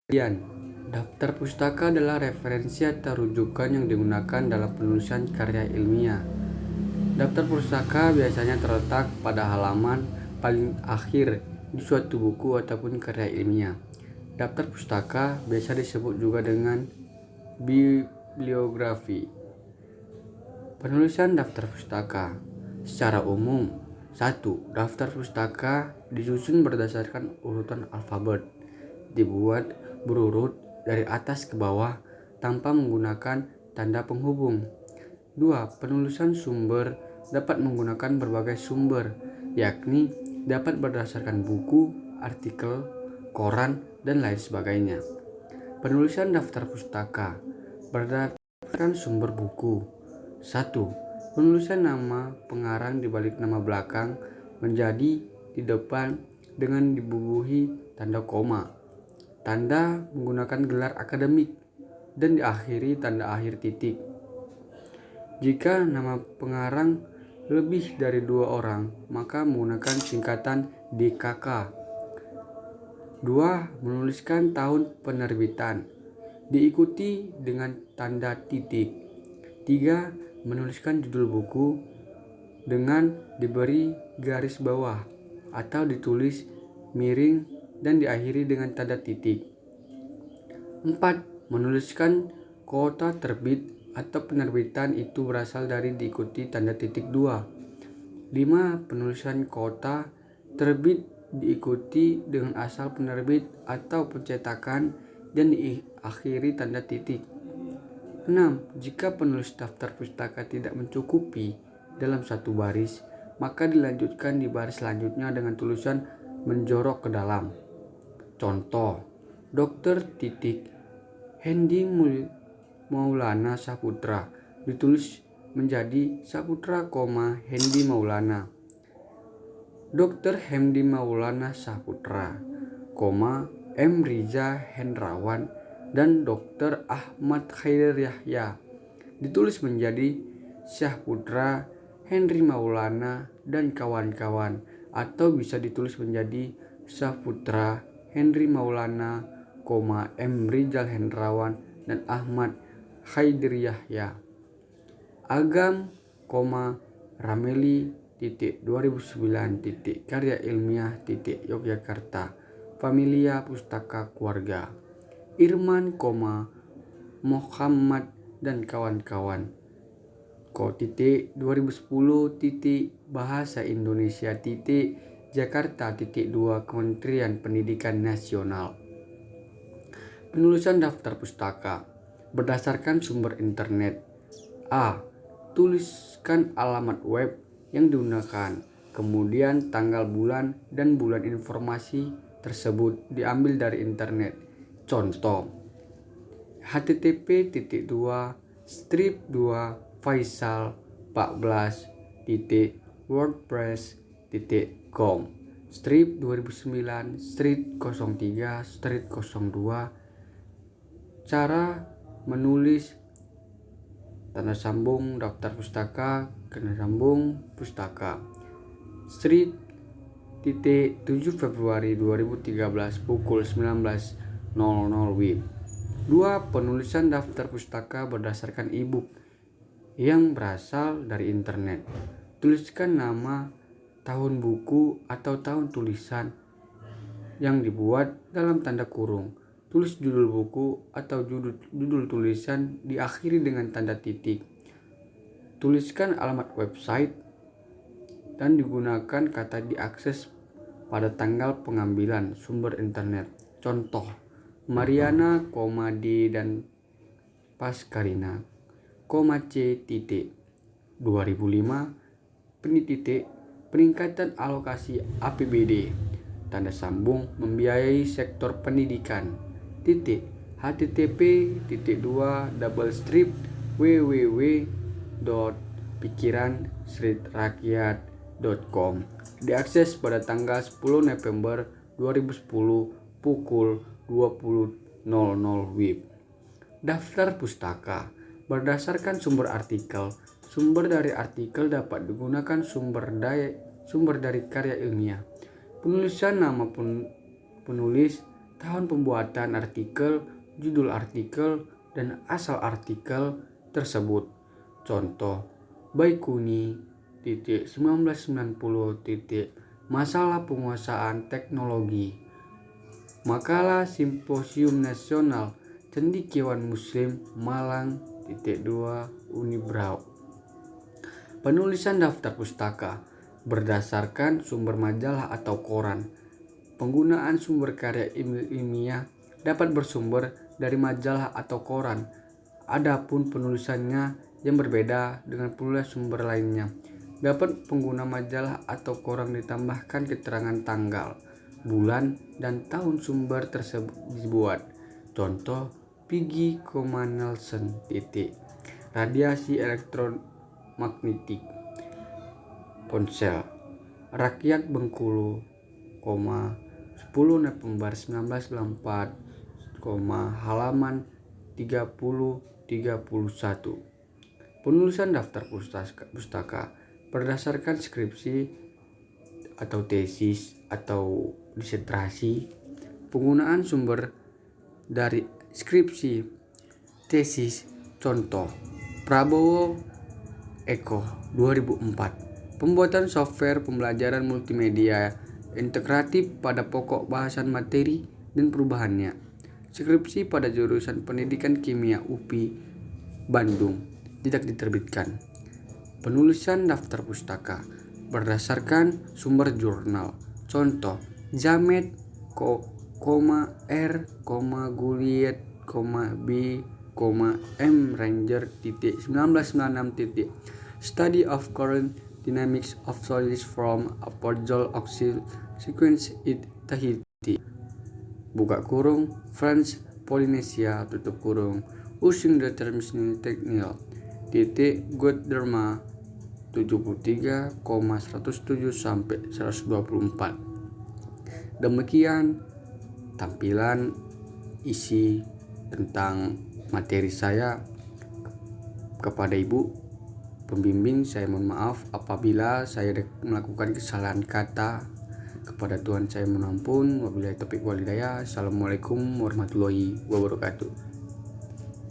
Kemudian, daftar pustaka adalah referensi atau rujukan yang digunakan dalam penulisan karya ilmiah. Daftar pustaka biasanya terletak pada halaman paling akhir di suatu buku ataupun karya ilmiah. Daftar pustaka biasa disebut juga dengan bibliografi. Penulisan daftar pustaka secara umum. 1. Daftar pustaka disusun berdasarkan urutan alfabet, dibuat berurut dari atas ke bawah tanpa menggunakan tanda penghubung. 2. Penulisan sumber dapat menggunakan berbagai sumber, yakni dapat berdasarkan buku, artikel, koran, dan lain sebagainya. Penulisan daftar pustaka berdasarkan sumber buku. 1. Penulisan nama pengarang di balik nama belakang menjadi di depan dengan dibubuhi tanda koma. Tanda menggunakan gelar akademik dan diakhiri tanda akhir titik. Jika nama pengarang lebih dari 2 orang, maka menggunakan singkatan DKK. 2. Menuliskan tahun penerbitan, diikuti dengan tanda titik. 3. Menuliskan judul buku dengan diberi garis bawah atau ditulis miring dan diakhiri dengan tanda titik. 4. Menuliskan kota terbit atau penerbitan itu berasal dari diikuti tanda titik 2. 5. Penulisan kota terbit diikuti dengan asal penerbit atau pencetakan dan diakhiri tanda titik. 6. Jika penulis daftar pustaka tidak mencukupi dalam satu baris, maka dilanjutkan di baris selanjutnya dengan tulisan menjorok ke dalam. Contoh, Dr. Hendy Maulana Saputra ditulis menjadi Saputra, Hendy Maulana. Dr. Hendy Maulana Saputra, M. Riza Hendrawan dan Dr. Ahmad Khair Yahya ditulis menjadi Syahputra, Henry Maulana dan kawan-kawan, atau bisa ditulis menjadi Syahputra, Henry Maulana, M. Rizal Hendrawan dan Ahmad Khair Yahya. Agam, Rameli, 2009, karya ilmiah, Yogyakarta, Familia Pustaka Keluarga. Irman, Muhammad dan kawan-kawan. 2010, Bahasa Indonesia, Jakarta, 2, Kementerian Pendidikan Nasional. Penulisan daftar pustaka berdasarkan sumber internet. A. Tuliskan alamat web yang digunakan, kemudian tanggal bulan dan bulan informasi tersebut diambil dari internet. Contoh, http://faisal14.wordpress.com strip 2009 strip 03 strip 02. Cara menulis tanda sambung daftar pustaka, tanda sambung pustaka. Street 7 Februari 2013 pukul 19.00 WIB. 2. Penulisan daftar pustaka berdasarkan e-book yang berasal dari internet. Tuliskan nama, tahun buku atau tahun tulisan yang dibuat dalam tanda kurung. Tulis judul buku atau judul tulisan diakhiri dengan tanda titik. Tuliskan alamat website dan digunakan kata diakses pada tanggal pengambilan sumber internet. Contoh, Mariana, D dan Pascarina, C, 2005, peningkatan alokasi APBD, tanda sambung membiayai sektor pendidikan, http://www.pikiran-rakyat.com diakses pada tanggal 10 November 2010 pukul 20.00 WIB. Daftar pustaka berdasarkan sumber artikel. Sumber dari artikel dapat digunakan sumber dari karya ilmiah. Penulisan nama penulis, tahun pembuatan artikel, judul artikel, dan asal artikel tersebut. Contoh, Baikuni 1990 masalah penguasaan teknologi. Makalah Simposium Nasional Cendekiawan Muslim Malang 2 Unibrau. Penulisan daftar pustaka berdasarkan sumber majalah atau koran. Penggunaan sumber karya ilmiah dapat bersumber dari majalah atau koran. Adapun penulisannya yang berbeda dengan penulis sumber lainnya. Dapat pengguna majalah atau koran ditambahkan keterangan tanggal, bulan, dan tahun sumber tersebut dibuat. Contoh, Piggy Nelson radiasi elektromagnetik ponsel rakyat Bengkulu, 10 November 1994, halaman 30-31. Penulisan daftar pustaka berdasarkan skripsi atau tesis atau disertasi. Penggunaan sumber dari skripsi, tesis, contoh Prabowo Eko 2004. Pembuatan software pembelajaran multimedia integratif pada pokok bahasan materi dan perubahannya. Skripsi pada jurusan Pendidikan Kimia UPI Bandung tidak diterbitkan. Penulisan daftar pustaka berdasarkan sumber jurnal. Contoh, Jamet, R, Guliet, B, M Ranger 1996 Study of Current Dynamics of Solids from a Purgel Oxide Sequence in Tahiti. Buka kurung, France, Polinesia, tutup kurung, Using Determinism Technical, Guaderma 73,107 sampai 124. Demikian tampilan isi tentang materi saya. Kepada Ibu pembimbing, saya mohon maaf apabila saya melakukan kesalahan kata. Kepada Tuhan saya mohon ampun. Wabillahi taufiq wal hidayah. Assalamualaikum warahmatullahi wabarakatuh.